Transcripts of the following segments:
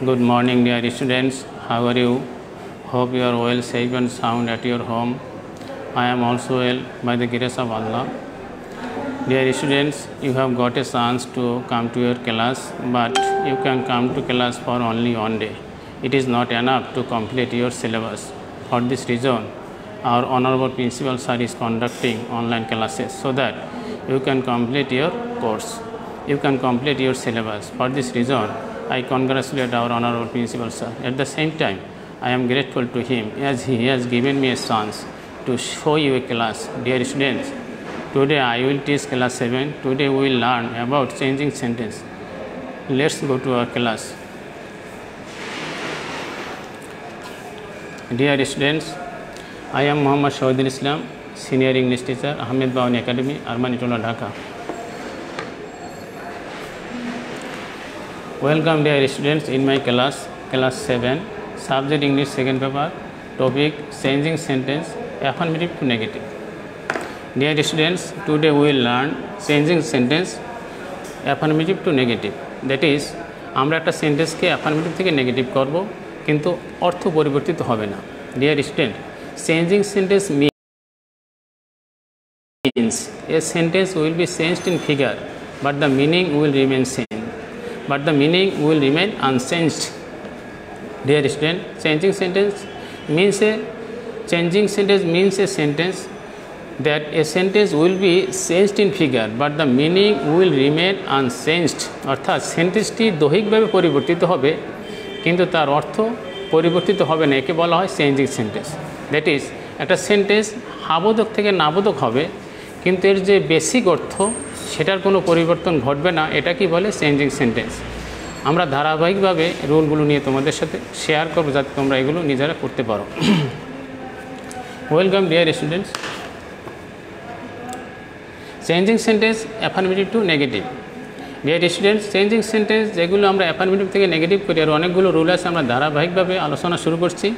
Good morning, dear students. How are you? Hope you are well, safe and sound at your home. I am also well by the grace of Allah. Dear students, you have got a chance to come to your class, but you can come to class for only one day. It is not enough to complete your syllabus. For this reason, our honorable principal sir is conducting online classes so that you can complete your course. You can complete your syllabus. For this reason, I congratulate our honorable principal sir. At the same time, I am grateful to him as he has given me a chance to show you a class. Dear students, today I will teach class 7. Today we will learn about changing sentence. Let's go to our class. Dear students, I am Muhammad Shahidul Islam, Senior English Teacher, Ahmed Bawani Academy, Armanitola, Dhaka. Welcome dear students in my class 7, subject English second paper, topic changing sentence, affirmative to negative. Dear students, today we will learn changing sentence, affirmative to negative. That is, আমরা একটা সেন্টেন্সকে affirmative থেকে negative করব, কিন্তু অর্থ পরিবর্তিত হবে না. Dear student, changing sentence means a sentence will be changed in figure, but the meaning will remain same. But the meaning will remain unchanged. Dear student, changing sentence means a sentence that a sentence will be changed in figure, but the meaning will remain unchanged. অর্থাৎ সেন্টেন্সটি দৈহিকভাবে পরিবর্তিত হবে, কিন্তু তার অর্থ পরিবর্তিত হবে না. একে বলা হয় চেঞ্জিং সেন্টেন্স. দ্যাট ইজ, একটা সেন্টেন্স হাবোধক থেকে নাবোধক হবে, কিন্তু এর যে বেসিক অর্থ সেটার কোনো পরিবর্তন ঘটবে না. এটা কি বলে? Changing sentence. আমরা ধারাবাহিকভাবে রুলগুলো নিয়ে তোমাদের সাথে শেয়ার করব যাতে তোমরা এগুলো নিজেরা করতে পারো. Welcome dear students. Changing sentence affirmative two negative. Dear students, changing sentence যেগুলো আমরা অ্যাফার্মেটিভ থেকে নেগেটিভ করি, আর অনেকগুলো রুল আছে, আমরা ধারাবাহিকভাবে আলোচনা শুরু করছি.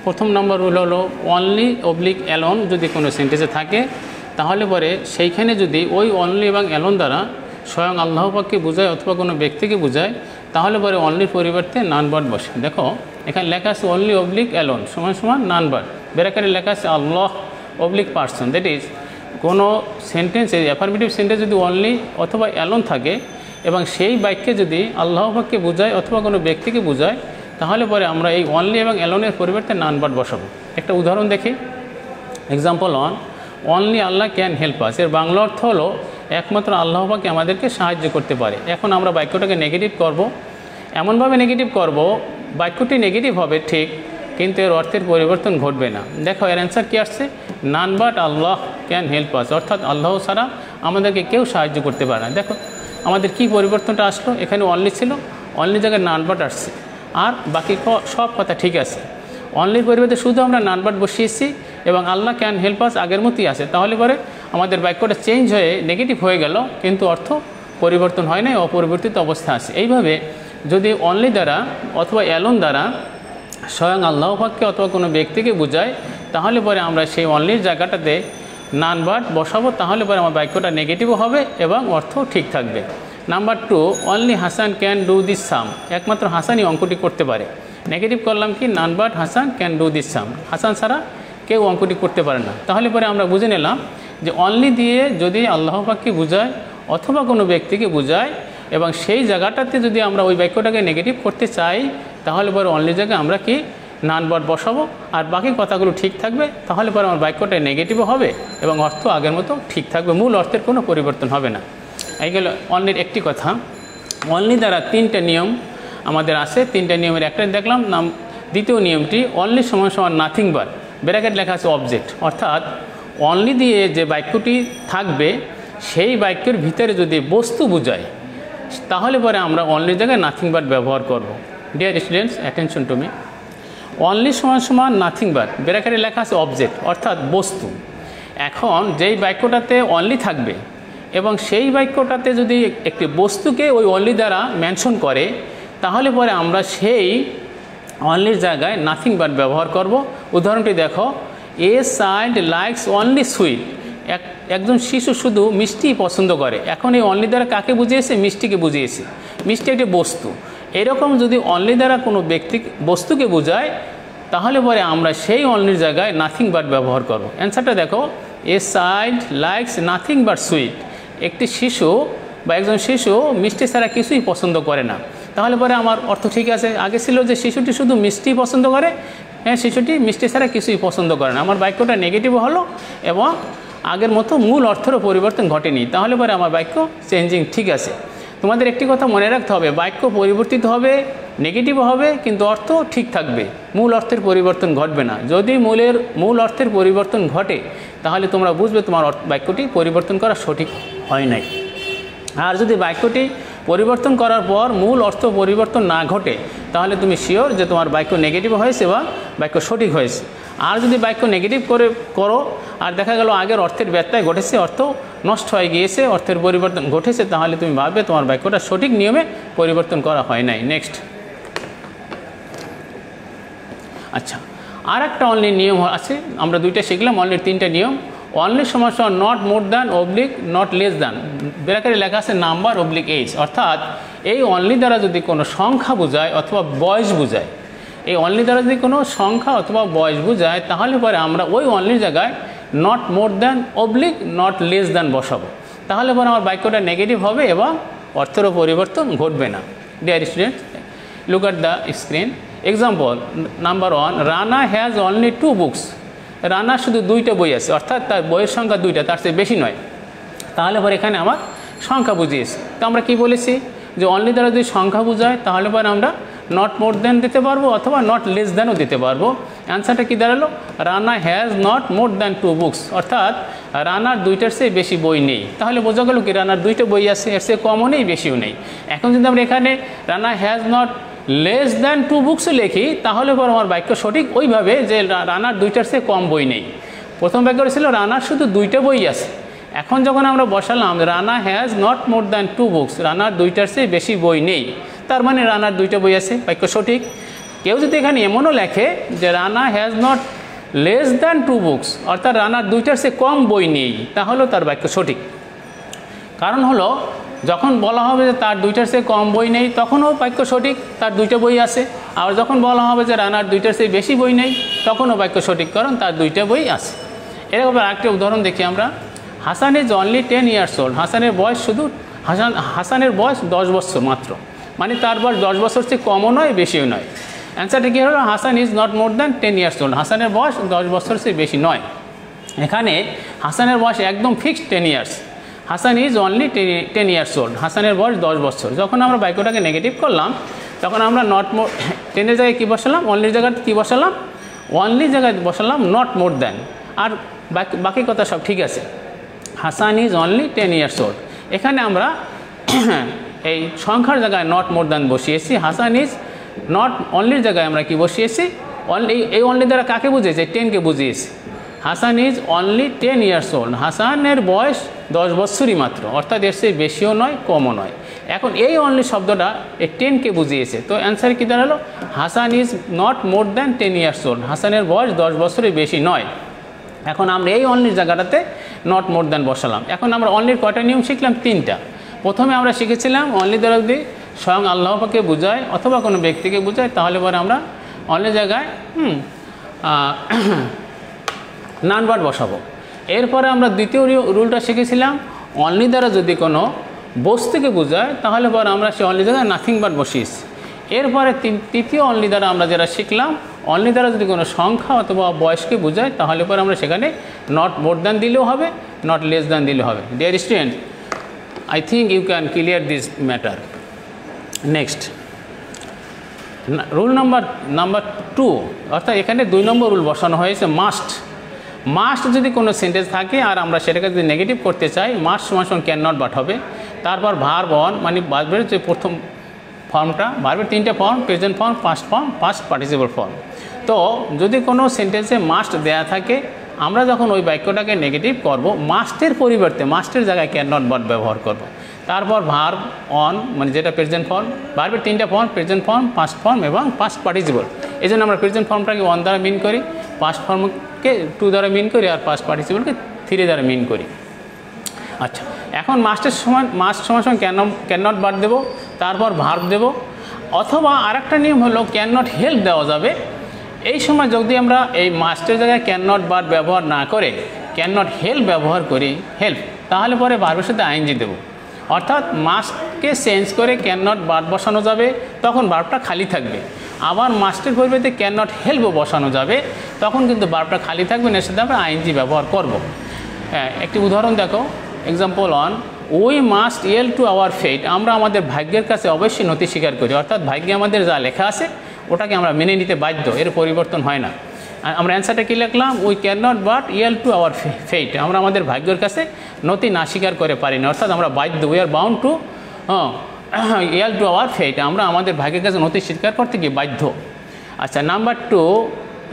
প্রথম নম্বর রুল হলো অনলি অবলিক অ্যালোন যদি কোনো সেন্টেন্সে থাকে, তাহলে পরে সেইখানে যদি ওই অনলি এবং অ্যালোন দ্বারা স্বয়ং আল্লাহ পাককে বোঝায় অথবা কোনো ব্যক্তিকে বোঝায়, তাহলে পরে অনলির পরিবর্তে নান বার্ড বসে. দেখো এখানে লেখা আছে অনলি অবলিক অ্যালোন সমান সমান নান বার্ড, ব্র্যাকেটে লেখা আছে আল্লাহ অবলিক পার্সন. দ্যাট ইজ, কোনো সেন্টেন্সে অ্যাফার্মেটিভ সেন্টেন্স যদি অনলি অথবা অ্যালোন থাকে এবং সেই বাক্যে যদি আল্লাহ পাককে বোঝায় অথবা কোনো ব্যক্তিকে বোঝায়, তাহলে পরে আমরা এই অনলি এবং অ্যালোনের পরিবর্তে নান বার্ড বসাবো. একটা উদাহরণ দেখি. Example 1, only Allah can help us. এর বাংলা অর্থ হলো একমাত্র আল্লাহ পাক আমাদেরকে সাহায্য করতে পারে. এখন আমরা বাক্যটাকে নেগেটিভ করব, এমনভাবে নেগেটিভ করব বাক্যটি নেগেটিভ হবে ঠিক, কিন্তু এর অর্থের পরিবর্তন ঘটবে না. দেখো এর অ্যান্সার কী আসছে? None but Allah can help us, অর্থাৎ আল্লাহ ছাড়া আমাদেরকে কেউ সাহায্য করতে পারে না. দেখো আমাদের কি পরিবর্তনটা আসলো? এখানে অনলি ছিল, অনলি জায়গায় নান বাট আসছে, আর বাকি সব কথা ঠিক আছে. অনলির পরিবর্তে শুধু আমরা নান বাট বসিয়েছি এবং আল্লাহ ক্যান হেল্প আস আগের মতোই আছে. তাহলে পরে আমাদের বাক্যটা চেঞ্জ হয়ে নেগেটিভ হয়ে গেল, কিন্তু অর্থ পরিবর্তন হয় নাই, অপরিবর্তিত অবস্থা আছে. এইভাবে যদি অনলি দ্বারা অথবা অ্যালোন দ্বারা স্বয়ং আল্লাহ পাককে অথবা কোনো ব্যক্তিকে বোঝায়, তাহলে পরে আমরা সেই অনলির জায়গাটাতে নান বাট বসাবো, তাহলে পরে আমার বাক্যটা নেগেটিভও হবে এবং অর্থ ঠিক থাকবে. Number 2, only Hasan can do this sum. একমাত্র হাসানই অঙ্কটি করতে পারে. নেগেটিভ করলাম কি? None but Hasan can do this sum. Hasan ছাড়া কেউ অঙ্কটি করতে পারে না. তাহলে পরে আমরা বুঝে নিলাম যে অনলি দিয়ে যদি আল্লাহ পাককে বোঝায় অথবা কোনো ব্যক্তিকে বোঝায় এবং সেই জায়গাটাতে যদি আমরা ওই বাক্যটাকে নেগেটিভ করতে চাই, তাহলে পরে অনলি জায়গায় আমরা কি নান বাট বসাবো, আর বাকি কথাগুলো ঠিক থাকবে. তাহলে পরে আমার বাক্যটা নেগেটিভও হবে এবং অর্থ আগের মতো ঠিক থাকবে, মূল অর্থের কোনো পরিবর্তন হবে না. এই গেল অনলির একটি কথা. অনলি দ্বারা 3টে নিয়ম আমাদের আছে. 3টে নিয়মের একটা দেখলাম. দ্বিতীয় নিয়মটি অনলি সমান সমান নাথিং বাট, ব্র্যাকেট লেখা আছে অবজেক্ট. অর্থাৎ অনলি দিয়ে যে বাক্যটি থাকবে সেই বাক্যের ভিতরে যদি বস্তু বোঝায়, তাহলে পরে আমরা অনলি জায়গায় নাথিং বাট ব্যবহার করব. Dear students, attention to me. Only সমান সমান নাথিং বাট, ব্র্যাকেটে লেখা আছে অবজেক্ট, অর্থাৎ বস্তু. এখন যেই বাক্যটাতে অনলি থাকবে এবং সেই বাক্যটাতে যদি একটি বস্তুকে ওই অনলি দ্বারা মেনশন করে, তাহলে পরে আমরা সেই অনলির জায়গায় নাথিং বাট ব্যবহার করব. উদাহরণটি দেখো. A child likes only sweet. একজন শিশু শুধু মিষ্টি পছন্দ করে। এখন এই অনলি দ্বারা কাকে বুঝিয়েছে? মিষ্টিকে বুঝিয়েছে। মিষ্টি একটি বস্তু এরকম যদি অনলি দ্বারা কোনো ব্যক্তি বস্তুকে বোঝায় তাহলে পরে আমরা সেই অনলির জায়গায় নাথিং বাট ব্যবহার করব। অ্যান্সারটা দেখো, a child likes nothing but sweet. একটি শিশু বা একজন শিশু মিষ্টি ছাড়া কিছুই পছন্দ করে না। তাহলে পরে আমার অর্থ ঠিক আছে। আগে ছিল যে শিশুটি শুধু মিষ্টি পছন্দ করে, হ্যাঁ শিশুটি মিষ্টি ছাড়া কিছুই পছন্দ করে না। আমার বাক্যটা নেগেটিভ হলো এবং আগের মতো মূল অর্থেরও পরিবর্তন ঘটেনি। তাহলে পরে আমার বাক্য চেঞ্জিং ঠিক আছে। তোমাদের একটি কথা মনে রাখতে হবে, বাক্য পরিবর্তিত হবে, নেগেটিভ হবে, কিন্তু অর্থ ঠিক থাকবে, মূল অর্থের পরিবর্তন ঘটবে না। যদি মূল অর্থের পরিবর্তন ঘটে তাহলে তোমরা বুঝবে তোমার বাক্যটি পরিবর্তন করা সঠিক হয় নাই। আর যদি বাক্যটি পরিবর্তন করার পর মূল অর্থ পরিবর্তন না ঘটে তাহলে তুমি শিওর যে তোমার বাক্য নেগেটিভ হয়েছে বা বাক্য সঠিক হয়েছে। আর যদি বাক্য নেগেটিভ করো আর দেখা গেল আগের অর্থের ব্যত্যয় ঘটেছে, অর্থ নষ্ট হয়ে গিয়েছে, অর্থের পরিবর্তন ঘটেছে, তাহলে তুমি ভাববে তোমার বাক্যটা সঠিক নিয়মে পরিবর্তন করা হয় নাই। নেক্সট, আচ্ছা, আর একটা অনলি নিয়ম আছে, আমরা দুইটা শিখলাম, অনলির তিনটা নিয়ম। অনলি সমান সমান not more than oblique not less than, ব্র্যাকেটে লেখা আছে নাম্বার অবলিক এইজ। অর্থাৎ এই অনলি দ্বারা যদি কোনো সংখ্যা বোঝায় অথবা বয়স বোঝায়, এই অনলি দ্বারা যদি কোনো সংখ্যা অথবা বয়স বোঝায় তাহলে পরে আমরা ওই অনলির জায়গায় not more than oblique not less than বসাবো। তাহলে পরে আমার বাক্যটা নেগেটিভ হবে এবং অর্থেরও পরিবর্তন ঘটবে না। Dear student, look at the screen. Example number 1, Rana has only 2 books. রানার শুধু 2টা বই আছে, অর্থাৎ তার বইয়ের সংখ্যা 2টা, তার চেয়ে বেশি নয়। তাহলে পরে এখানে আমার সংখ্যা বুঝিয়েছি। তো আমরা কি বলেছি যে অনলি দ্বারা যদি সংখ্যা বোঝায় তাহলে পরে আমরা নট মোর দ্যান দিতে পারবো অথবা নট লেস দ্যানও দিতে পারবো। অ্যান্সারটা কী দাঁড়ালো, Rana has not more than 2 books, অর্থাৎ রানার 2টার চেয়ে বেশি বই নেই। তাহলে বোঝা গেল কি রানার 2টা বই আছে, এর চেয়ে কমও নেই বেশিও নেই। এখন যদি আমরা এখানে Rana has not less than 2 books লিখি তাহলে পর আমার বাক্য সঠিক ওইভাবে যে রানার 2টার চেয়ে কম বই নেই। প্রথম বাক্য ছিল রানার শুধু 2টা বই আছে। এখন যখন আমরা বসালাম Rana has not more than 2 books, রানার 2টার চেয়ে বেশি বই নেই, তার মানে রানার 2টা বই আছে, বাক্য সঠিক। কেউ যদি এখানে এমনও লেখে যে Rana has not less than 2 books, অর্থাৎ রানার 2টার চেয়ে কম বই নেই, তাহলেও তার বাক্য সঠিক। কারণ হলো যখন বলা হবে যে তার 2টার চেয়ে কম বই নেই তখনও বাক্য সঠিক, তার 2টা বই আছে। আর যখন বলা হবে যে রানার 2টার চেয়ে বেশি বই নেই তখনও বাক্য সঠিক, কারণ তার 2টা বই আছে। এরকম আরেকটা উদাহরণ দেখি আমরা। Hasan is only 10 years old. হাসানের বয়স শুধু হাসানের বয়স 10 বছর মাত্র, মানে তার বয়স 10 বছর চেয়ে কমও নয় বেশিও নয়। অ্যান্সারটা কী হলো, Hasan is not more than 10 years old, হাসানের বয়স 10 বছর চেয়ে বেশি নয়। এখানে হাসানের বয়স একদম fixed 10 years, Hasan is only 10 years old, হাসানের বয়স 10 বছর। যখন আমরা বাক্যটাকে নেগেটিভ করলাম তখন আমরা নট মোর 10-এর জায়গায় কী বসালাম, অনলির জায়গায় কী বসালাম, অনলির জায়গায় বসালাম নট মোর দ্যান, আর বাকি কথা সব ঠিক আছে। Hasan is only 10 years old, এখানে আমরা এই সংখ্যার জায়গায় নট মোর দ্যান বসিয়েছি, হাসান ইজ নট অনলির জায়গায় আমরা কি বসিয়েছি, অনলি। এই অনলি দ্বারা কাকে বুঝিয়েছে, 10কে বুঝিয়েছি। Hasan is only 10 years old, হাসানের বয়স 10 বছরই মাত্র, অর্থাৎ এর চেয়ে বেশিও নয় কমও নয়। এখন এই অনলি শব্দটা এই 10কে বুঝিয়েছে, তো অ্যান্সার কী দাঁড়ালো, Hasan is not more than 10 years old, হাসানের বয়স 10 বছরের বেশি নয়। এখন আমরা এই অনলির জায়গাটাতে নট মোর দ্যান বসালাম। এখন আমরা অনলির কয়টা নিয়ম শিখলাম, 3টা। প্রথমে আমরা শিখেছিলাম অনলি দ্বারা যদি স্বয়ং আল্লাহ পাককে বোঝায় অথবা কোনো ব্যক্তিকে বোঝায় তাহলে পরে আমরা অনলির জায়গায় নান বাট বসাবো। এরপরে আমরা দ্বিতীয় রুলটা শিখেছিলাম অনলি দ্বারা যদি কোনো বস্তুকে বোঝায় তাহলে পরে আমরা সেই অনলি জায়গায় নাথিং বাট বসিয়েছি। এরপরে তৃতীয় অনলি দ্বারা আমরা যেটা শিখলাম, অনলি দ্বারা যদি কোনো সংখ্যা অথবা বয়সকে বোঝায় তাহলে পরে আমরা সেখানে নট মোর দ্যান দিলেও হবে, নট লেস দ্যান দিলেও হবে। Dear student, I think you can clear this matter. Next, rule number 2, অর্থাৎ এখানে 2 নম্বর রুল বসানো হয়েছে মাস্ট। মাস্ট যদি কোনো সেন্টেন্স থাকে আর আমরা সেটাকে যদি নেগেটিভ করতে চাই, মাস্ট সমান ক্যান নট বাট হবে। তারপর ভার্ব অন, মানে ভার্বের যে প্রথম ফর্মটা, ভার্বের 3টে form, present form, past form, past participle form. তো যদি কোনো সেন্টেন্সে মাস্ট দেয়া থাকে আমরা যখন ওই বাক্যটাকে নেগেটিভ করব মাস্টের পরিবর্তে মাস্টের জায়গায় ক্যান নট বাট ব্যবহার করব। তারপর ভার্ব অন, মানে যেটা প্রেজেন্ট ফর্ম, ভার্বের 3টা form, present form, past form এবং পাস্ট পার্টিসিপল। এই জন্য আমরা প্রেজেন্ট ফর্মটাকে 1 দ্বারা মিন করি, পাস্ট ফর্মকে 2 দ্বারা মিন করি আর পাস্ট পার্টিসিপলকে 3 দ্বারা মিন করি। আচ্ছা, এখন মাস্ট সমান ক্যান নট বাট দেবো, তারপর ভার্ব দেবো, অথবা আরেকটা নিয়ম হলো ক্যান নট হেল্প দেওয়া যাবে। এই সময় যদি আমরা এই মাস্টের জায়গায় ক্যান নট ভার্ব ব্যবহার না করে ক্যান নট হেল্প ব্যবহার করি, হেল্প, তাহলে পরে ভার্বের সাথে আইএনজি দেবো। অর্থাৎ মাস্টকে চেঞ্জ করে ক্যান নট ভার্ব বসানো যাবে, তখন ভার্বটা খালি থাকবে। আবার মাস্টের পরিবর্তে ক্যান নট হেল্পও বসানো যাবে, তখন কিন্তু ভার্বটা খালি থাকবে, এর সাথে আমরা আইএনজি ব্যবহার করব। হ্যাঁ, একটি উদাহরণ দেখো, example 1, we must yield to our fate. আমরা আমাদের ভাগ্যের কাছে অবশ্যই নতি স্বীকার করি, অর্থাৎ ভাগ্যে আমাদের যা লেখা আছে ওটাকে আমরা মেনে নিতে বাধ্য, এর পরিবর্তন হয় না। আমরা অ্যান্সারটা কী লিখলাম? We can not but yield to our fate. আমরা আমাদের ভাগ্যের কাছে নতি না স্বীকার করে পারি না, অর্থাৎ আমরা বাধ্য, we are bound to yield to our fate. আমরা আমাদের ভাগ্যের কাছে নতি স্বীকার করতে গিয়ে বাধ্য। আচ্ছা, number 2,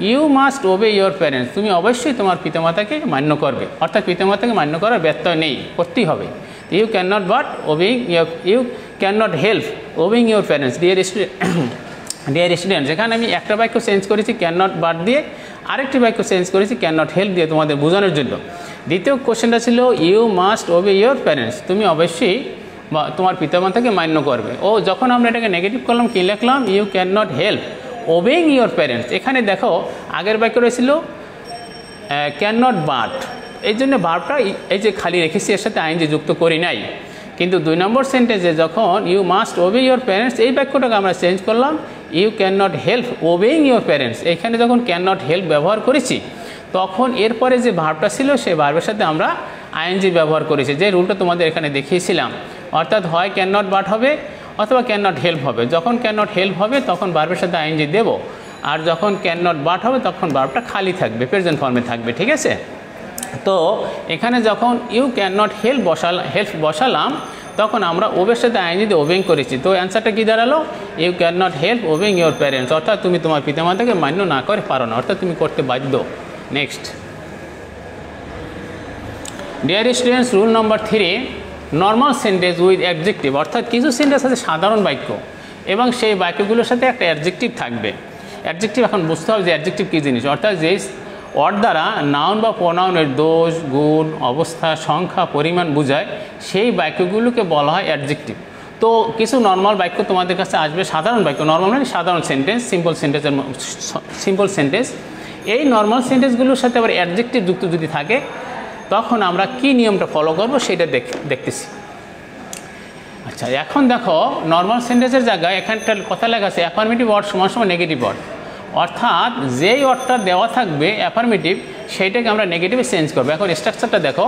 you must obey your parents. তুমি অবশ্যই তোমার পিতামাতাকে মান্য করবে, অর্থাৎ পিতামাতাকে মান্য করার ব্যত্যয় নেই, করতেই হবে। You can not but obeying you can not help obeying your parents. Dear student, যেখানে আমি একটা বাক্য চেঞ্জ করেছি ক্যান নট বাট দিয়ে, আরেকটি বাক্য চেঞ্জ করেছি ক্যান নট হেল্প দিয়ে তোমাদের বোঝানোর জন্য। দ্বিতীয় কোশ্চেনটা ছিল you must obey your parents. তুমি অবশ্যই বা তোমার পিতামাতাকে মান্য করবে। ও যখন আমরা এটাকে নেগেটিভ করলাম, কী লিখলাম? You can not help obeying your parents. এখানে দেখো আগের বাক্য রয়েছিল ক্যান নট বাট, এই জন্য ভার্বটা এই যে খালি রেখেছি, এর সাথে আইএনজি যুক্ত করি নাই। কিন্তু 2 নম্বর সেন্টেন্সে যখন you must obey your parents, এই বাক্যটাকে আমরা চেঞ্জ করলাম you can not help obeying your parents. এখানে যখন ক্যান নট হেল্প ব্যবহার করেছি, তখন এরপরে যে ভার্বটা ছিল সেই ভার্বের সাথে আমরা আইএনজি ব্যবহার করেছি, যে রুলটা তোমাদের এখানে দেখিয়েছিলাম। অর্থাৎ হয় ক্যান নট বাট হবে অথবা ক্যান নট হেল্প হবে। যখন ক্যান নট হেল্প হবে তখন ভার্বের সাথে আইএনজি দেব, আর যখন ক্যান নট বাট হবে তখন ভার্বটা খালি থাকবে, প্রেজেন্ট ফর্মে থাকবে। ঠিক আছে? তো এখানে যখন ইউ ক্যান নট হেল্প বসালাম, তখন আমরা ওবের সাথে আইএনজি দিয়ে ওবেইং করেছি। তো অ্যান্সারটা কী দাঁড়ালো? You can not help obeying your parents. অর্থাৎ তুমি তোমার পিতামাতাকে মান্য না করে পারো না, অর্থাৎ তুমি করতে বাধ্য। Next, deer students, rule number 3, normal sentence with adjective. অর্থাৎ কিছু সেন্টেন্স আছে সাধারণ বাক্য এবং সেই বাক্যগুলোর সাথে একটা অ্যাডজেক্টিভ থাকবে। অ্যাডজেক্টিভ এখন বুঝতে হবে যে অ্যাডজেক্টিভ কী জিনিস। অর্থাৎ যেই ওয়ার্ড দ্বারা নাউন বা প্রোনাউনের দোষ, গুণ, অবস্থা, সংখ্যা, পরিমাণ বোঝায়, সেই বাক্যগুলোকে বলা হয় অ্যাডজেক্টিভ। তো কিছু নর্মাল বাক্য তোমাদের কাছে আসবে, সাধারণ বাক্য, নর্মাল মানে সাধারণ সেন্টেন্স, সিম্পল সেন্টেন্স। এই নর্মাল সেন্টেন্সগুলোর সাথে আবার অ্যাডজেক্টিভ যুক্ত যদি থাকে, তখন আমরা কি নিয়মটা ফলো করব সেটা দেখতেছি। আচ্ছা, এখন দেখো নর্মাল সেন্টেন্সের জায়গায় এখানটার কথা লেখা আছে অ্যাফার্মেটিভ ওয়ার্ড সমান নেগেটিভ ওয়ার্ড। অর্থাৎ যেই ওয়ার্ডটা দেওয়া থাকবে অ্যাফার্মেটিভ, সেইটাকে আমরা নেগেটিভে চেঞ্জ করবো। এখন স্ট্রাকচারটা দেখো,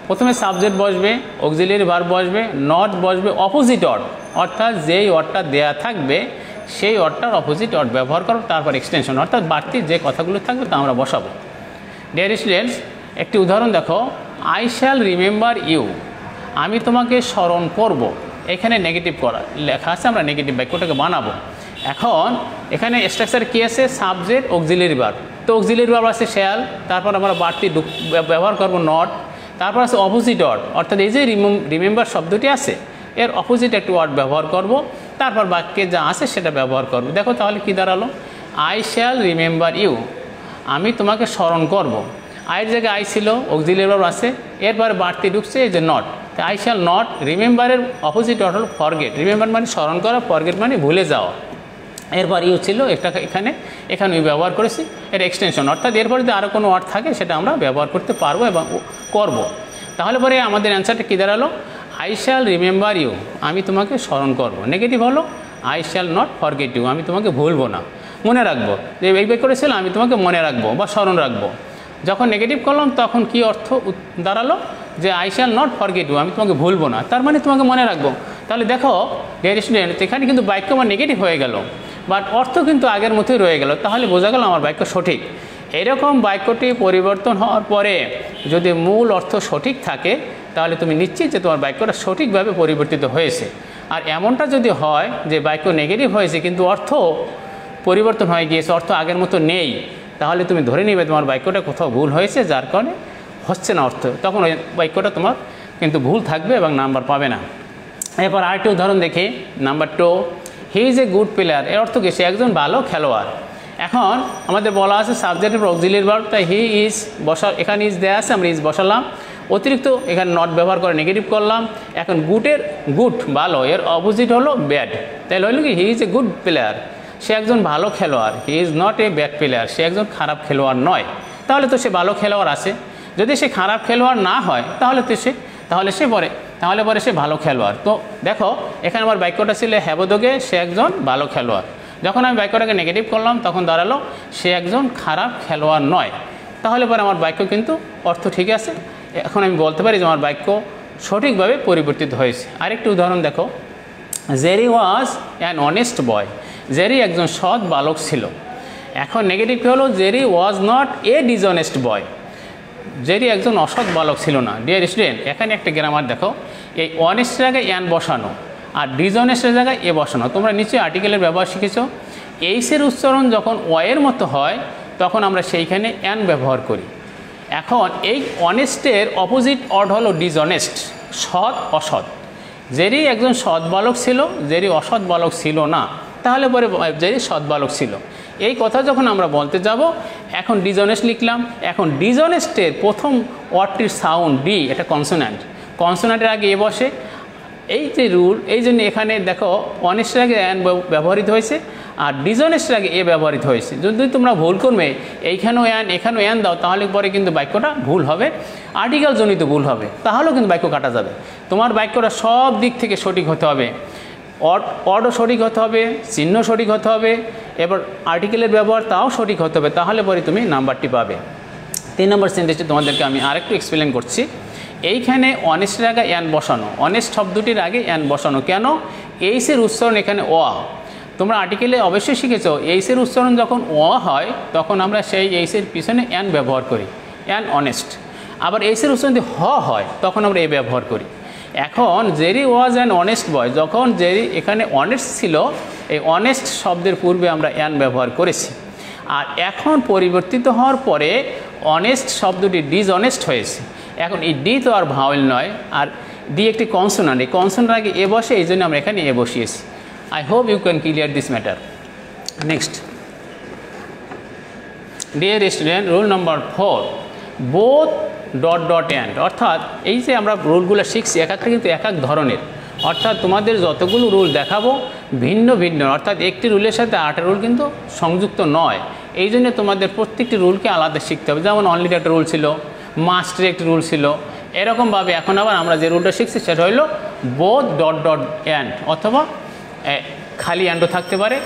প্রথমে সাবজেক্ট বসবে, অক্সিলিয়ারি ভার্ব বসবে, নট বসবে, অপোজিট ওয়ার্ড। অর্থাৎ যেই ওয়ার্ডটা দেওয়া থাকবে সেই ওয়ার্ডটার অপোজিট ওয়ার্ড ব্যবহার করব, তারপর এক্সটেনশন, অর্থাৎ বাড়তি যে কথাগুলো থাকবে তা আমরা বসাবো। ডিয়ার স্টুডেন্টস, একটি উদাহরণ দেখো, আই শ্যাল রিমেম্বার ইউ। আমি তোমাকে স্মরণ করব। এখানে নেগেটিভ করা লেখা আছে, আমরা নেগেটিভ বাক্যটাকে বানাবো। এখন এখানে স্ট্রাকচার কী আছে? Subject, auxiliary verb. তো অক্সিলিয়ারি ভার্ব আছে শ্যাল, তারপর আমরা বাড়তি ব্যবহার করব নট, তারপর আছে অপোজিট ওয়ার্ড। অর্থাৎ এই যে রিমেম্বার শব্দটি আছে এর অপোজিট একটি ওয়ার্ড ব্যবহার করব, তারপর বাক্যে যা আছে সেটা ব্যবহার করব। দেখো তাহলে কী দাঁড়ালো? I shall remember you. আমি তোমাকে স্মরণ করব। আয়ের জায়গায় আই ছিল, অক্সিলিয়ারি ভার্ব আছে, এরপরে বাড়তি ঢুকছে এই যে নট। তো আই শ্যাল নট, রিমেম্বারের অপোজিট ওয়ার্ড হলো ফরগেট। রিমেম্বার মানে স্মরণ করা, ফরগেট মানে ভুলে যাওয়া। এরপর ইউ ছিল, এটা এখানে ব্যবহার করেছি, এটা এক্সটেনশন। অর্থাৎ এরপর যদি আরও কোনো ওয়ার্ড থাকে সেটা আমরা ব্যবহার করতে পারবো এবং করব। তাহলে পরে আমাদের অ্যান্সারটা কী দাঁড়ালো? I shall remember you. আমি তোমাকে স্মরণ করব। নেগেটিভ হলো I shall not forget you. আমি তোমাকে ভুলবো না, মনে রাখবো। যে এই বাক্য করেছিল আমি তোমাকে মনে রাখবো বা স্মরণ রাখবো। যখন নেগেটিভ করলাম তখন কি অর্থ দাঁড়ালো? যে I shall not forget you. আমি তোমাকে ভুলবো না, তার মানে তোমাকে মনে রাখবো। তাহলে দেখো ডিয়ার স্টুডেন্ট, এখানে কিন্তু বাক্য আমার নেগেটিভ হয়ে গেল, বাট অর্থ কিন্তু আগের মতোই রয়ে গেল। তাহলে বোঝা গেল আমার বাক্য সঠিক। এরকম বাক্যটি পরিবর্তন হওয়ার পরে যদি মূল অর্থ সঠিক থাকে, তাহলে তুমি নিশ্চিত যে তোমার বাক্যটা সঠিকভাবে পরিবর্তিত হয়েছে। আর এমনটা যদি হয় যে বাক্য নেগেটিভ হয়েছে কিন্তু অর্থ পরিবর্তন হয়ে গিয়েছে, অর্থ আগের মতো নেই, তাহলে তুমি ধরে নিবে তোমার বাক্যটা কোথাও ভুল হয়েছে, যার কারণে হচ্ছে না অর্থ। তখন ওই বাক্যটা তোমার কিন্তু ভুল থাকবে এবং নাম্বার পাবে না। এরপর আরেকটি উদাহরণ দেখি, number 2, he is a good player. এর অর্থ কি? সে একজন ভালো খেলোয়াড়। এখন আমাদের বলা আছে সাবজেক্টের অক্সিলিয়ারি ভার্ব, তাই হি ইজ এখানে ইজ দেয়া আছে, আমরা ইজ বসালাম। অতিরিক্ত এখানে নট ব্যবহার করে নেগেটিভ করলাম। এখন গুড ভালো, এর অপোজিট হলো ব্যাড। তাহলে হলো কি he is a good player, সে একজন ভালো খেলোয়াড়। He is not a bad player, সে একজন খারাপ খেলোয়াড় নয়। তাহলে তো সে ভালো খেলোয়াড় আছে। যদি সে খারাপ খেলোয়াড় না হয় তাহলে পরে সে ভালো খেলোয়াড়। তো দেখো এখানে আমার বাক্যটা ছিল হ্যাবোদগে সে একজন ভালো খেলোয়াড়। যখন আমি বাক্যটাকে নেগেটিভ করলাম তখন দাঁড়ালো সে একজন খারাপ খেলোয়াড় নয়। তাহলে পরে আমার বাক্য কিন্তু অর্থ ঠিক আছে। এখন আমি বলতে পারি যে আমার বাক্য সঠিকভাবে পরিবর্তিত হয়েছে। আরেকটি উদাহরণ দেখো, Jerry was an honest boy, Jerry একজন সৎ বালক ছিল। এখন নেগেটিভ হলো Jerry was not a dishonest boy, Jerry একজন অসৎ বালক ছিল না। ডিয়ার স্টুডেন্ট, এখানে একটা গ্রামার দেখো, এই অনেস্টের জায়গায় অ্যান বসানো আর ডিসঅনেস্টের জায়গায় এ বসানো। তোমরা নিচে আর্টিকেলের ব্যবহার শিখেছো। এইসের উচ্চারণ যখন ওয়ের মতো হয় তখন আমরা সেইখানে অ্যান ব্যবহার করি। এখন এই অনেস্টের অপোজিট অর্ড হলো ডিসঅনেস্ট, সৎ অসৎ। জেরি একজন সৎ বালক ছিল, জেরি অসৎ বালক ছিল না। তাহলে পরে জেরি সৎ বালক ছিল। এই কথা যখন আমরা বলতে যাব, এখন ডিসঅনেস্ট লিখলাম। এখন ডিসঅনেস্টের প্রথম ওয়ার্ডটির সাউন্ড ডি, এটা কনসোন্যান্ট, কনসোন্যান্টের আগে এ বসে। এই যে রুল, এই জন্য এখানে দেখো অনেস্টের আগে অ্যান ব্যবহৃত হয়েছে আর ডিসঅনেস্টের আগে এ ব্যবহৃত হয়েছে। যদি তোমরা ভুল করবে এইখানেও অ্যান এখানেও অ্যান দাও তাহলে পরে কিন্তু বাক্যটা ভুল হবে, আর্টিকেল জনিত ভুল হবে, তাহলেও কিন্তু বাক্য কাটা যাবে। তোমার বাক্যটা সব দিক থেকে সঠিক হতে হবে, অর্ডও সঠিক হতে হবে, চিহ্ন সঠিক হতে হবে, এবার আর্টিকেলের ব্যবহার তাও সঠিক হতে হবে, তাহলে পরে তুমি নাম্বারটি পাবে। 3 নম্বর সেন্টেন্সটি তোমাদেরকে আমি আরেকটু এক্সপ্লেন করছি। এইখানে অনেস্টের আগে অ্যান বসানো, অনেস্ট শব্দটির আগে অ্যান বসানো কেন? এইসের উচ্চারণ এখানে অ। তোমরা আর্টিকেলে অবশ্যই শিখেছো এইসের উচ্চারণ যখন অ হয় তখন আমরা সেই এইসের পিছনে অ্যান ব্যবহার করি, অ্যান অনেস্ট। আবার এইসের উচ্চারণ যদি হ হয় তখন আমরা এ ব্যবহার করি। এখন Jerry was an honest boy, যখন জেরি এখানে অনেস্ট ছিল, এই অনেস্ট শব্দের পূর্বে আমরা অ্যান ব্যবহার করেছি। আর এখন পরিবর্তিত হওয়ার পরে অনেস্ট শব্দটি ডিসঅনেস্ট হয়েছে। এখন এই ডি তো আর ভাওয়েল নয়, আর ডি একটি কনসোনান্ট, এই কনসোনান্ট আগে এ বসে, এই জন্য আমরা এখানে এ বসিয়েছি। I hope you can clear this matter. Next, dear student, rule number 4, both ... and, অর্থাৎ এই যে আমরা রুলগুলো শিখছি এক একটা কিন্তু এক এক ধরনের, অর্থাৎ তোমাদের যতগুলো রুল দেখাবো ভিন্ন ভিন্ন, অর্থাৎ একটি রুলের সাথে 8টা রুল কিন্তু সংযুক্ত নয়। এই জন্য তোমাদের প্রত্যেকটি রুলকে আলাদা শিখতে হবে। যেমন অনলির একটা রুল ছিল, মাস্টের একটি রুল ছিল, এরকমভাবে এখন আবার আমরা যে রুলটা শিখছি সেটা হলো both ... and, অথবা খালি অ্যান্ডও থাকতে পারে।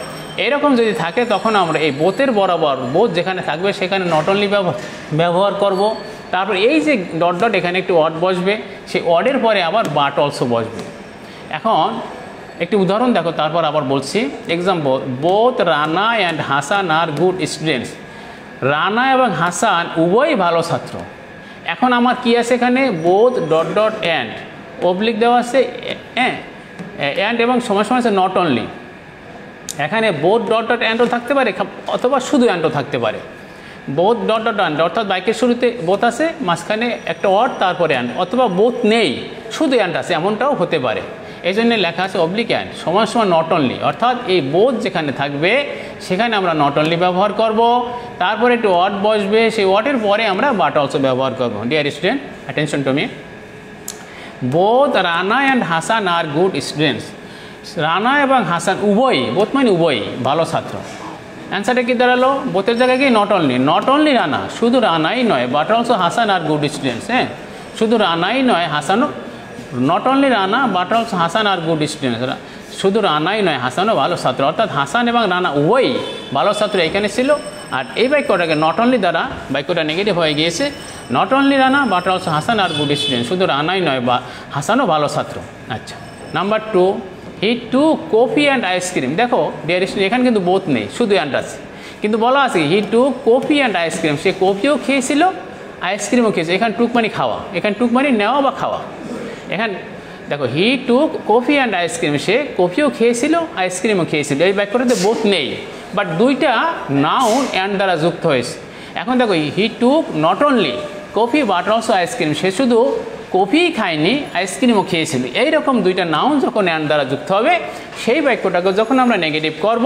এরকম যদি থাকে তখন আমরা এই বোথের বরাবর বোথ যেখানে থাকবে সেখানে নট অনলি ব্যবহার করব। তারপর এই যে ... এখানে একটি ওয়ার্ড বসবে, সেই ওয়ার্ডের পরে আবার বাট অলসো বসবে। এখন একটি উদাহরণ দেখো, তারপর আবার বলছি। Example, both Rana and Hasan are good students, Rana এবং হাসান উভয়ই ভালো ছাত্র। এখন আমার কি আছে এখানে? বোথ ... অ্যান্ড, অবলিক দেওয়া আছে অ্যান্ড এবং সময় সময় আছে নট অনলি। এখানে বোথ ... অ্যান্ডও থাকতে পারে অথবা শুধু অ্যান্ডও থাকতে পারে। বোথ ... অ্যান্ড অর্থাৎ বাইকের শুরুতে বোথ আছে, মাঝখানে একটা ওয়ার্ড, তারপরে অ্যান্ড, অথবা বোথ নেই শুধু অ্যান্ড আছে, এমনটাও হতে পারে। এই জন্য লেখা আছে অবলিক অ্যান্ড সময় সময় নট অনলি, অর্থাৎ এই বোথ যেখানে থাকবে সেখানে আমরা নট অনলি ব্যবহার করব। তারপরে একটু ওয়ার্ড বসবে, সেই ওয়ার্ডের পরে আমরা বাট অলসো ব্যবহার করব। Dear student, attention to me, both Rana and Hasan are good students, Rana এবং হাসান উভয়ই, বোথ মানে উভয়ই ভালো ছাত্র। অ্যান্সারটা কি দাঁড়ালো? বোথের জায়গায় কি নট অনলি রানা, শুধু রানাই নয়, but also Hasan are good students. হ্যাঁ, শুধু রানাই নয়, হাসানও, not only Rana but also Hasan are good students, শুধু রানাই নয় হাসানও ভালো ছাত্র, অর্থাৎ হাসান এবং রানা উভয়ই ভালো ছাত্র এখানে ছিল। আর এই বাক্যটাকে নট অনলি দ্বারা বাক্যটা নেগেটিভ হয়ে গিয়েছে। Not only Rana but also Hasan are good student, শুধু রানাই নয় বা হাসানও ভালো ছাত্র। আচ্ছা, number 2, he two coffee and ice cream. দেখো ডিয়ার স্টুডেন্ট, এখানে কিন্তু বোথ নেই, শুধু অ্যান্ড আছে, কিন্তু বলা আছে হি টু কফি অ্যান্ড আইসক্রিম, সে কফিও খেয়েছিল আইসক্রিমও খেয়েছে। এখানে টুক মানে খাওয়া, এখানে টুক মানে নেওয়া বা খাওয়া। এখানে দেখো he two coffee and ice cream, সে কফিও খেয়েছিল আইসক্রিমও খেয়েছিল। এই বাক্যটাতে বোথ নেই, বাট দুইটা নাউন অ্যান্ড দ্বারা যুক্ত হয়েছে। এখন দেখো he took not only coffee but also ice cream, সে শুধু কফিই খায়নি আইসক্রিমও খেয়েছিল। এইরকম দুইটা নাউন যখন অ্যান্ড দ্বারা যুক্ত হবে, সেই বাক্যটাকে যখন আমরা নেগেটিভ করব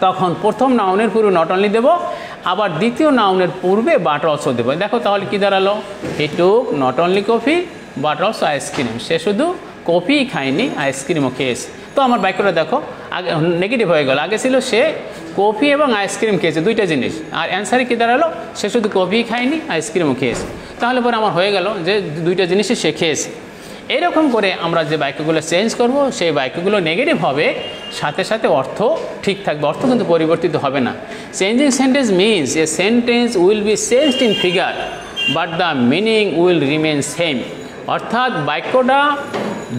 তখন প্রথম নাউনের পুরো নট অনলি দেবো, আবার দ্বিতীয় নাউনের পূর্বে বাট অলসো দেবো। দেখো তাহলে কি দাঁড়ালো, he took not only coffee but also ice cream, সে শুধু কফি খায়নি আইসক্রিমও খেয়েছে। তো আমার বাক্যটা দেখো আগে নেগেটিভ হয়ে গেল, আগে ছিল সে কফি এবং আইসক্রিম খেয়েছে, দুইটা জিনিস, আর অ্যান্সারে কী দাঁড়ালো, সে শুধু কফি খায়নি আইসক্রিমও খেয়েছে। তাহলে পরে আমার হয়ে গেল যে দুইটা জিনিসই সে খেয়েছে। এরকম করে আমরা যে বাক্যগুলো চেঞ্জ করব সেই বাক্যগুলো নেগেটিভ হবে, সাথে সাথে অর্থ ঠিক থাকবে, অর্থ কিন্তু পরিবর্তিত হবে না। Changing sentence means a sentence will be changed in figure but the meaning will remain same. অর্থাৎ বাক্যটা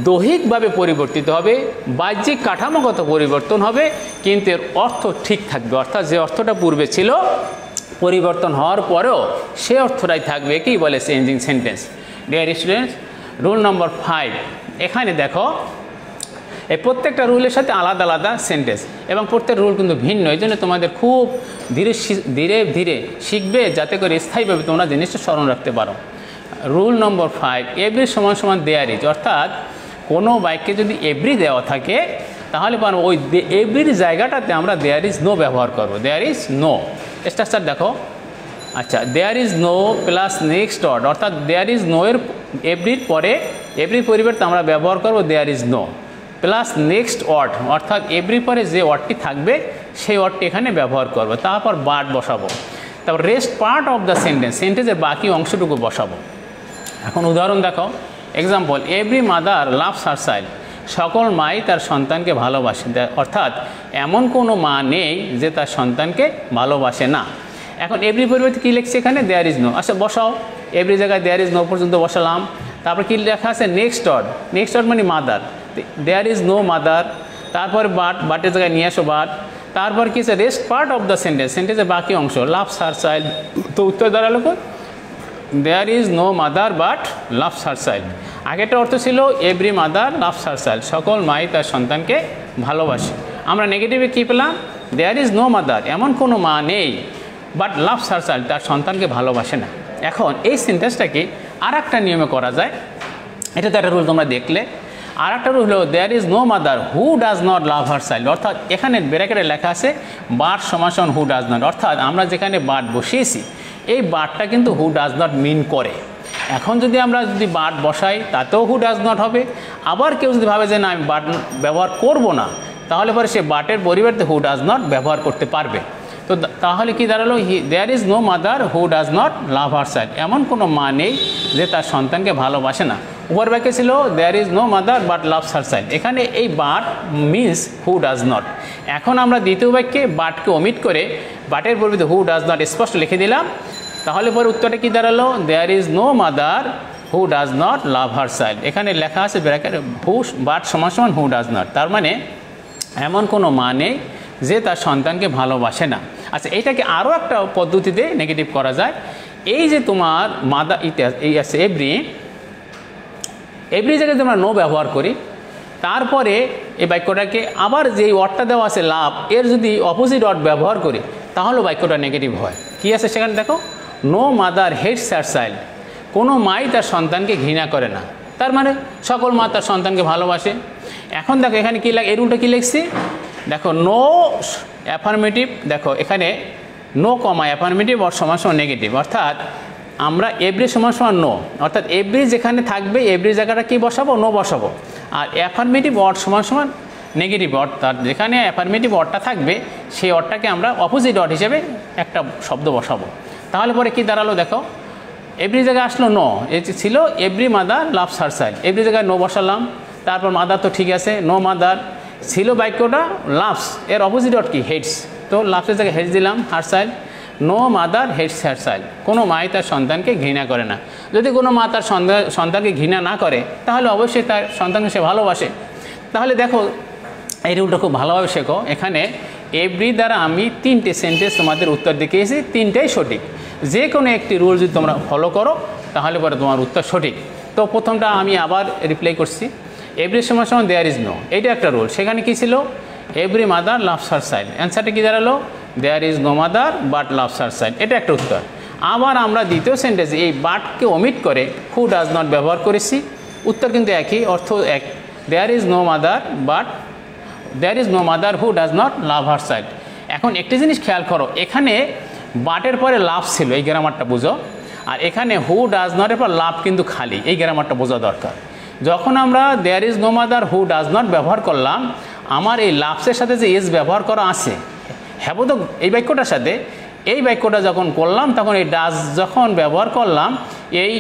দৈহিকভাবে পরিবর্তিত হবে, বাহ্যিক কাঠামোগত পরিবর্তন হবে, কিন্তু এর অর্থ ঠিক থাকবে। অর্থাৎ যে অর্থটা পূর্বে ছিল পরিবর্তন হওয়ার পরেও সে অর্থটাই থাকবে, কি বলে changing sentence. Dear students, rule number 5, এখানে দেখো এই প্রত্যেকটা রুলের সাথে আলাদা আলাদা সেন্টেন্স এবং প্রত্যেক রুল কিন্তু ভিন্ন, এই জন্য তোমাদের খুব ধীরে ধীরে শিখবে যাতে করে স্থায়ীভাবে তোমরা জিনিসটা স্মরণ রাখতে পারো। রুল নম্বর 5, এভরি সমান সমান দেয়ার ইজ। অর্থাৎ কোনো বাক্যে যদি এভরি দেওয়া থাকে তাহলে ওই এভরির জায়গাটাতে আমরা দেয়ার ইজ নো ব্যবহার করবো। দেয়ার ইজ নো স্ট্রাকচার দেখো, আচ্ছা, there is no plus next word, অর্থাৎ দেয়ার ইজ নো এর এভরির পরে এভরির পরিবর্তে আমরা ব্যবহার করবো there is no plus next word, অর্থাৎ এভরির পরে যে ওয়ার্ডটি থাকবে সেই ওয়ার্ডটি এখানে ব্যবহার করবো, তারপর বাট বসাবো, তারপর rest part of the sentence, সেন্টেন্সের বাকি অংশটুকু বসাবো। এখন উদাহরণ দেখো, example, every mother loves her child, সকল মাই তার সন্তানকে ভালোবাসে। অর্থাৎ এমন কোনো মা নেই যে তার সন্তানকে ভালোবাসে না। এখন এভরি পরিবর্তে কী লিখছে এখানে, দেয়ার ইজ নো। আচ্ছা বসাও, এভরি জায়গায় দেয়ার ইজ নো পর্যন্ত বসালাম, তারপর কী লেখা আছে, নেক্সট ওয়ার্ড, নেক্সট ওয়ার্ড মানে mother, there is no mother, তারপর বাটের জায়গায় নিয়ে আসো বাট, তারপর কী আছে, rest part of the sentence, সেন্টেন্সের বাকি অংশ, লাভস হার চাইল্ড। তো উত্তর দাঁড়ালো there is no mother but loves her child. আগেরটা অর্থ ছিল every mother loves her child, সকল মাই তার সন্তানকে ভালোবাসে। আমরা নেগেটিভে কী পেলাম, দেয়ার ইজ নো মাদার, এমন কোনো মা নেই, বাট লাভস হার চাইল্ড, তার সন্তানকে ভালোবাসে না। এখন এই সেন্টেন্সটাকে আর একটা নিয়মে করা যায়, এটা তো একটা রুল তোমরা দেখলে। আর একটা রুল হলো there is no mother who does not love her child. অর্থাৎ এখানে ব্র্যাকেটে লেখা আছে বাট সমান হু ডাজ নট, অর্থাৎ আমরা যেখানে বাট বসিয়েছি এই বাটটা কিন্তু হু ডাজ নট মিন করে। এখন যদি আমরা বাট বসাই তাতেও হু ডাজ নট হবে, আবার কেউ যদি ভাবে যে না আমি বাট ব্যবহার করব না, তাহলে পরে সে বাটের পরিবর্তে হু ডাজ নট ব্যবহার করতে পারবে। তো তাহলে কি দাঁড়ালো, there is no mother who does not love her child, এমন কোনো মা নেই যে তার সন্তানকে ভালোবাসে না। উপর বাক্যে ছিল there is no mother but loves her child, এখানে এই but means who does not. এখন আমরা দ্বিতীয় বাক্যে বাটকে ওমিট করে বাটের পরিবর্তে হু ডাজ নট স্পষ্ট লিখে দিলাম, তাহলে পরে উত্তরটা কি দাঁড়ালো, there is no mother who does not love her child. এখানে লেখা আছে ব্র্যাকেটে হু বাট সমান হু ডাজ নট, তার মানে এমন কোনো মা নেই যে তার সন্তানকে ভালোবাসে না। আচ্ছা, এটাকে আরও একটা পদ্ধতিতে নেগেটিভ করা যায়। এই যে তোমার মাদার এই আছে এভরি জায়গায় আমরা নো ব্যবহার করি, তারপরে এই বাক্যটাকে আবার যে ওয়ার্ডটা দেওয়া আছে লাভ, এর যদি অপোজিট ওয়ার্ড ব্যবহার করি তাহলে বাক্যটা নেগেটিভ হয়। কি আছে সেখানে দেখো, no mother hates her child, কোনো মাই তার সন্তানকে ঘৃণা করে না, তার মানে সকল মা তার সন্তানকে ভালোবাসে। এখন দেখো এখানে কী এই রুলটা কী লিখছি, দেখো নো অ্যাফার্মেটিভ, দেখো এখানে নো কমা অ্যাফার্মেটিভ অর সমান নেগেটিভ, অর্থাৎ আমরা এভরি সমান নো, অর্থাৎ এভরি যেখানে থাকবে এভরি জায়গাটা কি বসাবো, নো বসাবো, আর অ্যাফার্মেটিভ অর সমান নেগেটিভ, অর্থাৎ যেখানে অ্যাফার্মেটিভ অরটা থাকবে সেই অরটাকে আমরা অপোজিট অর হিসেবে একটা শব্দ বসাবো। তাহলে পরে কি দাঁড়ালো, দেখো এভরি জায়গায় আসলো নো, এ ছিল every mother loves her child, every জায়গায় নো বসালাম, তারপর মাদার তো ঠিক আছে, নো মাদার ছিল বাক্যটা লাভস, এর অপোজিট অর কি, হেটস, তো লাভসের জায়গায় হেটস দিলাম, her child, no mother hates her child, কোনো মাই তার সন্তানকে ঘৃণা করে না। যদি কোনো মা তার সন্তানকে ঘৃণা না করে তাহলে অবশ্যই তার সন্তানকে সে ভালোবাসে। তাহলে দেখো এই রুলটা খুব ভালোভাবে শেখো। এখানে এভরি দ্বারা আমি 3টে সেন্টেন্স তোমাদের উত্তর দেখিয়েছি, 3টাই সঠিক। যে কোনো একটি রুল যদি তোমরা ফলো করো তাহলে পরে তোমার উত্তর সঠিক। তো প্রথমটা আমি আবার রিপ্লাই করছি, এভরি সমান দেয়ার ইজ নো, এইটা একটা রুল। সেখানে কী ছিল, every mother loves her child, অ্যান্সারটা কী দাঁড়ালো, there is no mother but loves her child, এটা একটা উত্তর। আবার আমরা দ্বিতীয় সেন্টেন্সে এই বাটকে ওমিট করে হু ডাজ নট ব্যবহার করেছি, উত্তর কিন্তু একই, অর্থ এক, there is no mother but there is no mother who does not love her child. এখন একটি জিনিস খেয়াল করো, এখানে বাটের পরে লাভ ছিল, এই গ্রামারটা বুঝো। আর এখানে হু ডাজ নটের পর লাভ কিন্তু খালি, এই গ্রামারটা বোঝা দরকার। যখন আমরা there is no mother who does not ব্যবহার করলাম, আমার এই লাভসের সাথে যে এস ব্যবহার করা আছে হ্যাঁ তো এই বাক্যটার সাথে, এই বাক্যটা যখন করলাম তখন এই ডাজ যখন ব্যবহার করলাম এই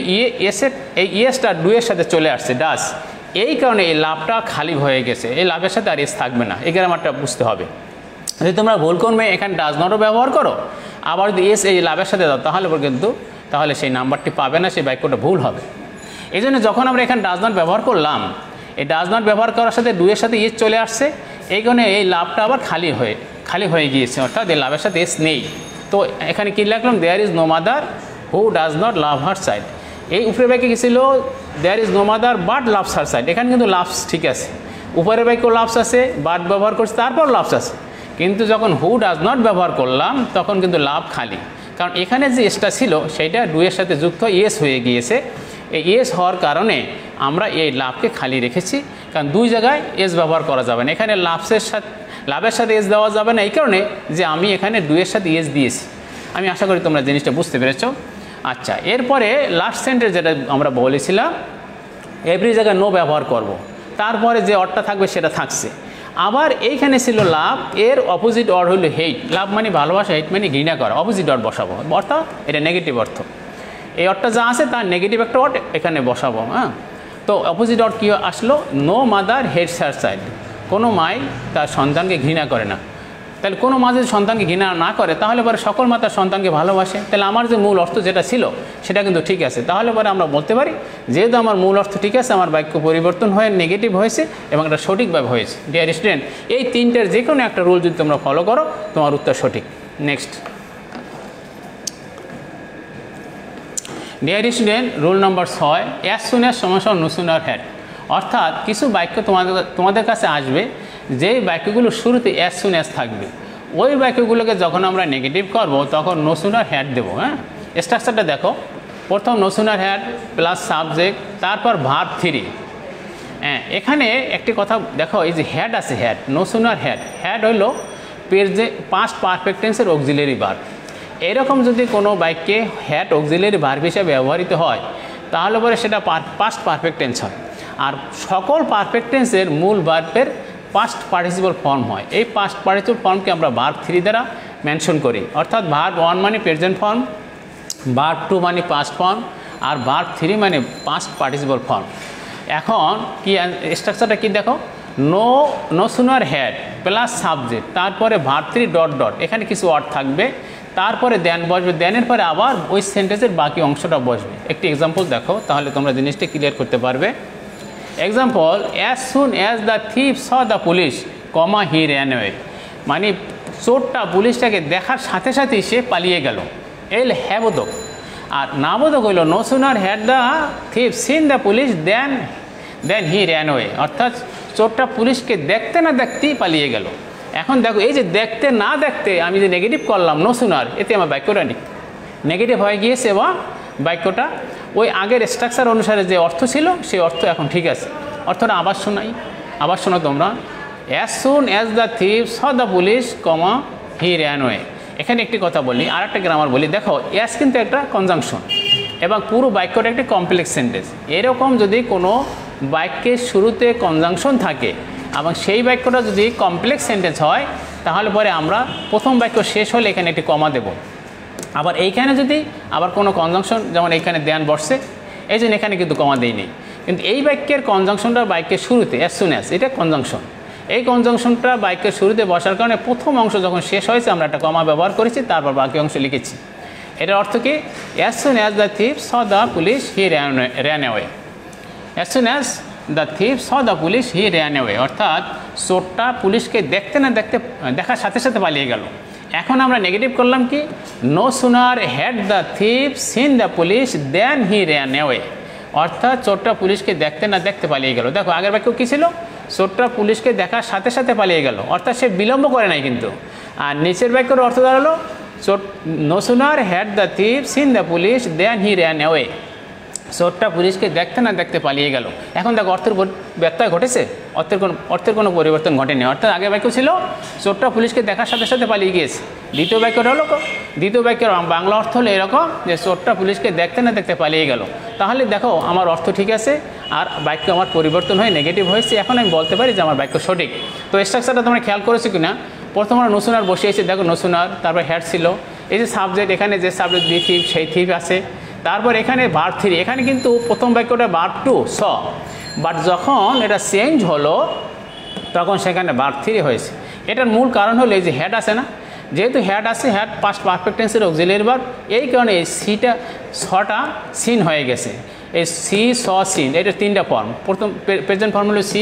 এই ইয়েসটা ডু এর সাথে চলে আসছে ডাজ, এই কারণে এই লাভটা খালি হয়ে গেছে, এই লাভের সাথে আর এস থাকবে না। এই গ্রামারটা বুঝতে হবে। যদি তোমরা ভুল করবে এখানে ডাজ নটও ব্যবহার করো, আবার যদি এস এই লাভের সাথে দাও তাহলে সেই নাম্বারটি পাবে না, সেই বাক্যটা ভুল হবে। এই জন্য যখন আমরা এখানে ডাজ নট ব্যবহার করলাম, এই ডাজ নট ব্যবহার করার সাথে ডু এর সাথে ইয়েস চলে আসছে, এই কারণে এই লাভটা আবার খালি হয়ে গিয়েছে, অর্থাৎ এই লাভের সাথে এস নেই। তো এখানে কী লিখলাম, there is no mother who does not love her child. এই উপরের বাক্যে কী ছিল, there is no mother but loves her child. এখানে কিন্তু লাভস ঠিক আছে, উপরের বাক্য লাভস আছে, বাট ব্যবহার করছে, তারপর লাভস আছে। কিন্তু যখন হু ডাজ নট ব্যবহার করলাম তখন কিন্তু লাভ খালি, কারণ এখানে যে এসটা ছিল সেইটা ডু এর সাথে যুক্ত ইয়েস হয়ে গিয়েছে। এই ইয়েস হওয়ার কারণে আমরা এই লাভকে খালি রেখেছি, কারণ দুই জায়গায় এস ব্যবহার করা যাবে না। এখানে লাভের সাথে এস দেওয়া যাবে না, এই কারণে যে আমি এখানে ডু এর সাথে এস দিয়েছি। আমি আশা করি তোমরা জিনিসটা বুঝতে পেরেছো। আচ্ছা, এরপরে লাস্ট সেন্টেন্স যেটা আমরা বলেছিলাম, এভরি জায়গায় নো ব্যবহার করব, তারপরে যে অর্থটা থাকবে সেটা থাকছে। আবার এইখানে ছিল লাভ, এর অপোজিট অর্ড হলো হেইট। লাভ মানে ভালোবাসা, হেইট মানে ঘৃণা করা, অপোজিট অর্ড বসাবো, অর্থাৎ এটা নেগেটিভ অর্থ। এই অর্থটা যা আছে তার নেগেটিভ একটা অর্ড এখানে বসাবো। হ্যাঁ, তো অপোজিট অর্ড কী আসলো, no mother hates her child. কোনো মাই তার সন্তানকে ঘৃণা করে না। তাহলে কোনো মা যদি সন্তানকে ঘৃণা না করে তাহলে পরে সকল মা তার সন্তানকে ভালোবাসে। তাহলে আমার যে মূল অর্থ যেটা ছিল সেটা কিন্তু ঠিক আছে। তাহলে পরে আমরা বলতে পারি যেহেতু আমার মূল অর্থ ঠিক আছে, আমার বাক্য পরিবর্তন হয়ে নেগেটিভ হয়েছে এবং এটা সঠিকভাবে হয়েছে। ডিয়ার স্টুডেন্ট, এই তিনটের যে কোনো একটা রুল যদি তোমরা ফলো করো তোমার উত্তর সঠিক। নেক্সট, ডিয়ার স্টুডেন্ট, রুল নম্বর 6, অ্যাজ সুন অ্যাজ সমস্যা নো সুনার হ্যাড। অর্থাৎ কিছু বাক্য তোমাদের কাছে আসবে যেই বাক্যগুলো শুরুতে অ্যাজ সুন অ্যাজ থাকবে, ওই বাক্যগুলোকে যখন আমরা নেগেটিভ করব তখন নো সুনার হ্যাড দেবো। হ্যাঁ, স্ট্রাকচারটা দেখো, প্রথম no sooner had plus subject, তারপর ভার্ব 3। হ্যাঁ, এখানে একটি কথা দেখো, এই যে হ্যাড আছে, হ্যাড নো সুনার হ্যাড হলো পাস্ট পারফেক্ট টেন্সের অক্সিলারি ভার্ব। এরকম যদি কোনো বাক্যে হ্যাড অক্সিলারি ভার্ব হিসেবে ব্যবহৃত হয় তাহলে পরে সেটা পাস্ট পারফেক্ট টেন্স হয়। আর সকল পারফেক্ট টেন্সের মূল ভার্বের পাস্ট পার্টিসিপল ফর্ম হয়। এই পাস্ট পার্টিসিপল ফর্মকে আমরা ভার্ব 3 দ্বারা মেনশন করি, অর্থাৎ ভার্ব 1 মানে প্রেজেন্ট ফর্ম, ভার্ব 2 মানে পাস্ট ফর্ম, আর ভার্ব 3 মানে পাস্ট পার্টিসিপল ফর্ম। এখন কি স্ট্রাকচারটা কি দেখো, no sooner had plus subject, তারপরে ভার্ব 3 ডট ডট, এখানে কিছু ওয়ার্ড থাকবে, তারপরে দেন বসবে, দেনের পরে আবার ওই সেন্টেন্সের বাকি অংশটা বসবে। একটি এক্সাম্পল দেখো, তাহলে তোমরা জিনিসটা ক্লিয়ার করতে পারবে। Example, as soon as the thief saw the police comma he ran away. মানে চোরটা পুলিশটাকে দেখার সাথে সাথেই সে পালিয়ে গেল। এল হ্যাবোধক। আর নাবোধক হইল no sooner had the thief seen the police then he ran away. অর্থাৎ চোরটা পুলিশকে দেখতে না দেখতেই পালিয়ে গেল। এখন দেখো, এই যে দেখতে না দেখতে আমি যে নেগেটিভ করলাম নো সুনার, এতে আমার বাক্যটা নেগেটিভ হয়ে গিয়েছে এবং বাক্যটা ওই আগের স্ট্রাকচার অনুসারে যে অর্থ ছিল সেই অর্থ এখন ঠিক আছে। অর্থটা আবার শোনো তোমরা, as soon as the thief saw the police comma he ran away. এখানে একটি কথা বলি, আর একটা গ্রামার বলি। দেখো, অ্যাজ কিন্তু একটা কনজাংশন এবং পুরো বাক্যটা একটি কমপ্লেক্স সেন্টেন্স। এরকম যদি কোনো বাক্যের শুরুতে কনজাংশন থাকে এবং সেই বাক্যটা যদি কমপ্লেক্স সেন্টেন্স হয় তাহলে পরে আমরা প্রথম বাক্য শেষ হলে এখানে একটি কমা দেব। আবার এইখানে যদি আবার কোনো কনজাংশন, যেমন এইখানে দেন বসছে, এই জন্য এখানে কিন্তু কমা দেয়নি। কিন্তু এই বাক্যের কনজাংশনটা বাক্যের শুরুতে অ্যাজ সুন অ্যাজ, এটা কনজাংশন। এই কনজাংশনটা বাক্যের শুরুতে বসার কারণে প্রথম অংশ যখন শেষ হয়েছে আমরা একটা কমা ব্যবহার করেছি, তারপর বাকি অংশ লিখেছি। এটার অর্থ কি, as soon as the thief saw the police he ran away. As soon as the thief saw the police he ran away, অর্থাৎ চোরটা পুলিশকে দেখতে না দেখতে দেখার সাথে সাথে পালিয়ে গেল। এখন আমরা নেগেটিভ করলাম কি, no sooner had the thief seen the police then he ran away, অর্থাৎ চোরটা পুলিশকে দেখতে না দেখতে পালিয়ে গেল। দেখো, আগের বাক্য কী ছিল, চোরটা পুলিশকে দেখার সাথে সাথে পালিয়ে গেল, অর্থাৎ সে বিলম্ব করে নাই কিন্তু। আর নিচের বাক্যের অর্থ দাঁড়ালো no sooner had the thief seen the police then he ran away. চোরটা পুলিশকে দেখতে না দেখতে পালিয়ে গেল। এখন দেখো অর্থের ব্যত্যয় ঘটেছে, অর্থের কোনো পরিবর্তন ঘটেনি। অর্থাৎ আগের বাক্য ছিল চোরটা পুলিশকে দেখার সাথে সাথে পালিয়ে গিয়েছে। দ্বিতীয় বাক্যটা হলো, দ্বিতীয় বাক্যের বাংলা অর্থ হলো এরকম যে চোরটা পুলিশকে দেখতে না দেখতে পালিয়ে গেল। তাহলে দেখো আমার অর্থ ঠিক আছে আর বাক্য আমার পরিবর্তন হয়ে নেগেটিভ হয়েছে। এখন আমি বলতে পারি যে আমার বাক্য সঠিক। তো স্ট্রাকচারটা তোমরা খেয়াল করেছো কি না? প্রথম আমরা নসুনার বসিয়েছি, দেখো নসুনার, তারপর হ্যাড ছিল, এই যে সাবজেক্ট, এখানে যে সাবজেক্ট দিয়ে থিপ সেই থিপ আছে, তারপর এখানে ভার্ব 3, এখানে কিন্তু প্রথম বাক্যটা ভার্ব 2 স, বাট যখন এটা চেঞ্জ হলো তখন সেখানে ভার্ব 3 হয়েছে। এটার মূল কারণ হলো এই যে হেড আছে না, যেহেতু হেড আছে, হেড পাস্ট পারফেক্ট টেন্সের অক্সিলিয়ারি ভার্ব, এই কারণে এই ছটা সিন হয়ে গেছে। এই সি স সিন, এটা 3টা ফর্ম। প্রথম প্রেজেন্ট ফর্ম হলো সি,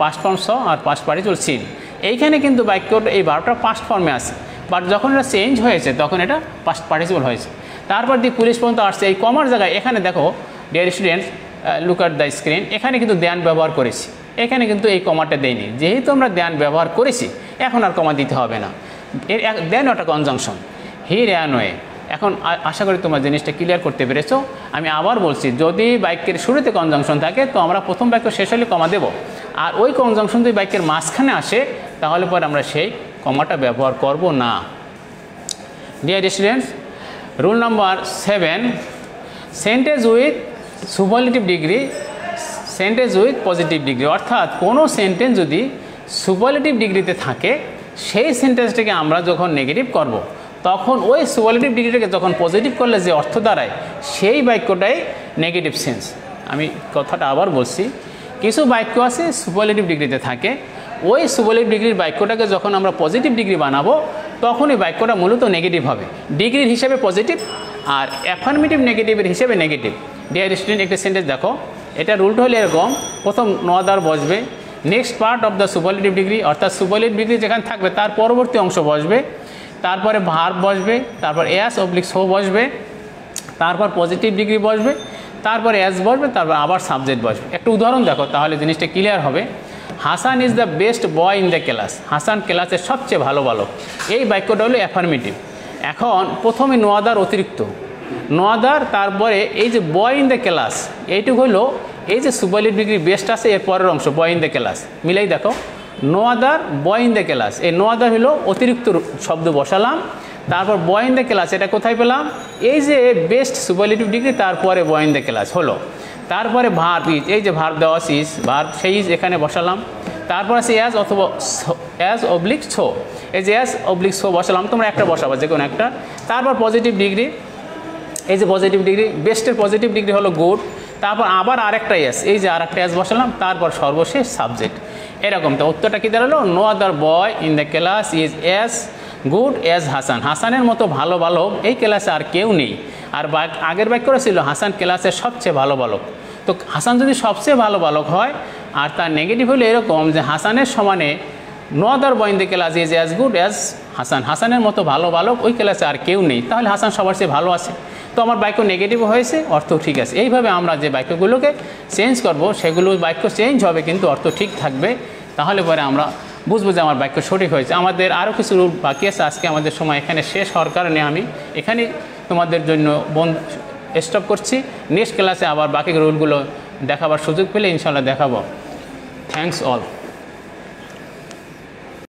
পাস্ট ফর্ম স, আর পাস্ট পার্টিসিপল সিন। এইখানে কিন্তু বাক্যটা এই ভার্বটা পাস্ট ফর্মে আছে, বাট যখন এটা চেঞ্জ হয়েছে তখন এটা পাস্ট পার্টিসিপল হয়েছে। তারপর দিয়ে পুলিশ পর্যন্ত আসছে, এই কমার জায়গায় এখানে দেখো dear students look at the screen, এখানে কিন্তু দেয়ান ব্যবহার করেছি, এখানে কিন্তু এই কমাটা দেয়নি। যেহেতু আমরা দেয়ান ব্যবহার করেছি এখন আর কমা দিতে হবে না। এর দেন একটা কনজাংশন, হি র্যান ওয়ে। এখন আশা করি তোমরা জিনিসটা ক্লিয়ার করতে পেরেছো। আমি আবার বলছি, যদি বাক্যের শুরুতে কনজাংশন থাকে তো আমরা প্রথম বাক্য শেষ হলে কমা দেব, আর ওই কনজাংশন যদি বাক্যের মাঝখানে আসে তাহলে পরে আমরা সেই কমাটা ব্যবহার করব না। Deer students, rule number 7, sentence with superlative degree, sentence with positive degree. অর্থাৎ কোনো সেন্টেন্স যদি সুপারলেটিভ ডিগ্রিতে থাকে সেই সেন্টেন্সটাকে আমরা যখন নেগেটিভ করব তখন ওই সুপারলেটিভ ডিগ্রিটাকে যখন পজিটিভ করলে যে অর্থ দাঁড়ায় সেই বাক্যটাই নেগেটিভ সেন্স। আমি কথাটা আবার বলছি, কিছু বাক্য আছে সুপারলেটিভ ডিগ্রিতে থাকে, ওই সুপারলেটিভ ডিগ্রির বাক্যটাকে যখন আমরা পজিটিভ ডিগ্রি বানাবো তখন এই বাক্যটা মূলত নেগেটিভ হবে, ডিগ্রির হিসেবে পজিটিভ আর অ্যাফার্মেটিভ নেগেটিভের হিসেবে নেগেটিভ। ডিয়ার স্টুডেন্ট, একটা সেন্টেন্স দেখো, এটা রুলটা হলে এরকম, প্রথম নদার বসবে, next part of the superlative degree, অর্থাৎ সুপারলেটিভ ডিগ্রি যেখানে থাকবে তার পরবর্তী অংশ বসবে, তারপরে ভার্ব বসবে, তারপর এস অবলিক সো বসবে, তারপর পজিটিভ ডিগ্রি বসবে, তারপর এস বসবে, তারপর আবার সাবজেক্ট বসবে। একটা উদাহরণ দেখো তাহলে জিনিসটা ক্লিয়ার হবে। Hasan is the best boy in the class, Hasan ক্লাসের সবচেয়ে ভালো বালক। এই বাক্যটা হলো অ্যাফার্মেটিভ। এখন প্রথমে নোয়াদার অতিরিক্ত নোয়াদার, তারপরে এই যে বয় ইন দ্য ক্লাস, এইটুকু হলো এই যে সুপারলেটিভ ডিগ্রি বেস্ট আছে এর পরের অংশ বয় ইন দ্য ক্লাস, মিলাই দেখো, নোয়াদার বয় ইন দ্য ক্লাস, এই নোয়াদার হলো অতিরিক্ত শব্দ বসালাম, তারপর বয় ইন দ্য ক্লাস, এটা কোথায় পেলাম, এই যে বেস্ট সুপারলেটিভ ডিগ্রি তারপরে বয় ইন দ্য ক্লাস হলো। তারপরে ভার্ব ইজ, এই যে ভার্ব দেওয়া ইজ, ভার্ব সেই ইজ এখানে বসালাম, তারপর আছে অ্যাজ অথবা অ্যাজ অবলিক ছো, এই যে অ্যাজ অবলিক ছো বসালাম, তোমরা একটা বসাবো যে কোনো একটা। তারপর পজিটিভ ডিগ্রি, এই যে পজিটিভ ডিগ্রি, বেস্টের পজিটিভ ডিগ্রি হলো গুড, তারপর আবার আরেকটা এস, এই যে আরেকটা এস বসালাম, তারপর সর্বশেষ সাবজেক্ট। এরকম তো উত্তরটা কী দাঁড়ালো, no other boy in the class is as good as Hasan, হাসানের মতো ভালো বালক এই ক্লাসে আর কেউ নেই। আর আগের বাক্যটা ছিল হাসান ক্লাসের সবচেয়ে ভালো বালক। তো হাসান যদি সবচেয়ে ভালো বালক হয় আর তার নেগেটিভ হলো এরকম যে হাসানের সমানে no other boy in the class is as good as Hasan, হাসানের মতো ভালো বালক ওই ক্লাসে আর কেউ নেই, তাহলে হাসান সবার চেয়ে ভালো আছে। তো আমার বাক্য নেগেটিভ হয়েছে, অর্থ ঠিক আছে। এইভাবে আমরা যে বাক্যগুলোকে চেঞ্জ করব সেগুলো বাক্য চেঞ্জ হবে কিন্তু অর্থ ঠিক থাকবে, তাহলে পরে আমরা বুঝবো যে আমার বাক্য সঠিক হয়েছে। আমাদের আরও কিছু রুল বাকি আছে, আজকে আমাদের সময় এখানে শেষ হওয়ার কারণে আমি এখানেই তোমাদের জন্য স্টপ করছি। নেক্সট ক্লাসে আবার বাকি রুলগুলো দেখাবার সুযোগ পেলে ইনশাআল্লাহ দেখাবো। Thanks all.